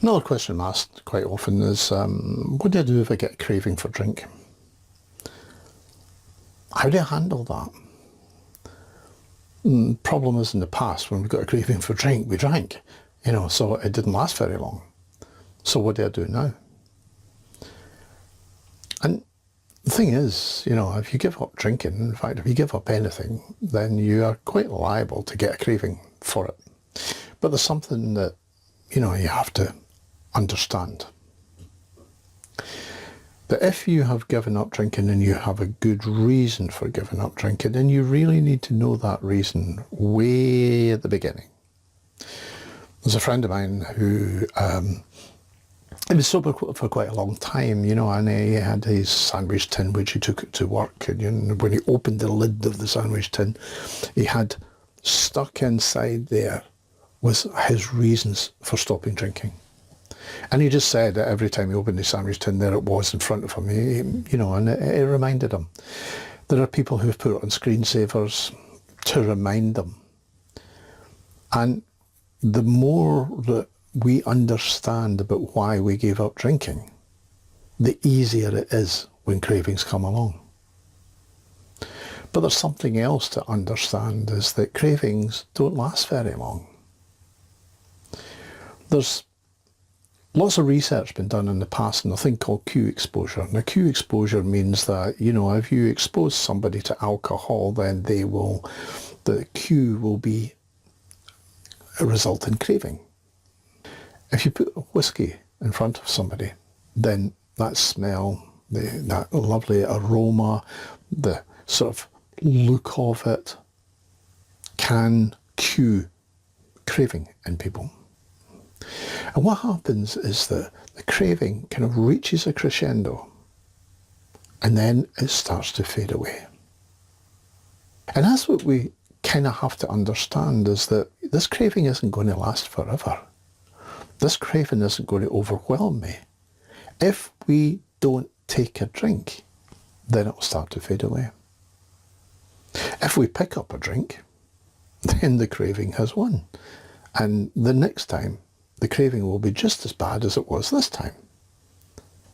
Another question I'm asked quite often is, what do I do if I get a craving for drink? How do I handle that? Problem is, in the past, when we got a craving for drink, we drank, so it didn't last very long. So what do I do now? And the thing is, if you give up drinking, in fact, if you give up anything, then you are quite liable to get a craving for it. But there's something that, you have to understand. That if you have given up drinking and you have a good reason for giving up drinking, then you really need to know that reason way at the beginning. There's a friend of mine who he was sober for quite a long time, and he had his sandwich tin which he took to work, and when he opened the lid of the sandwich tin, he had stuck inside there was his reasons for stopping drinking. And he just said that every time he opened the sandwich tin, there it was in front of him, and it reminded him. There are people who've put on screensavers to remind them. And the more that we understand about why we gave up drinking, the easier it is when cravings come along. But there's something else to understand, is that cravings don't last very long. There's lots of research been done in the past on a thing called Q exposure. Now, Q exposure means that, if you expose somebody to alcohol, then the Q will be a result in craving. If you put whiskey in front of somebody, then that smell, that lovely aroma, the sort of look of it can cue craving in people. And what happens is that the craving kind of reaches a crescendo and then it starts to fade away. And that's what we kind of have to understand, is that this craving isn't going to last forever. This craving isn't going to overwhelm me. If we don't take a drink, then it'll start to fade away. If we pick up a drink, then the craving has won. And the next time, the craving will be just as bad as it was this time.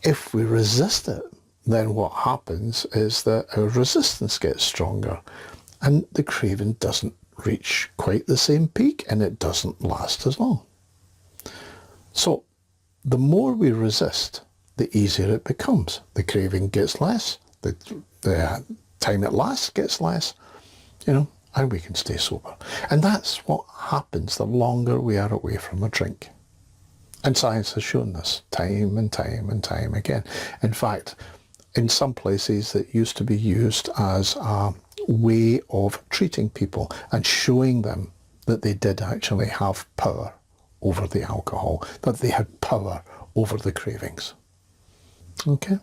If we resist it, then what happens is that our resistance gets stronger and the craving doesn't reach quite the same peak and it doesn't last as long. So the more we resist, the easier it becomes. The craving gets less, the time it lasts gets less, and we can stay sober. And that's what happens the longer we are away from a drink. And science has shown this time and time and time again. In fact, in some places it used to be used as a way of treating people and showing them that they did actually have power over the alcohol, that they had power over the cravings. Okay?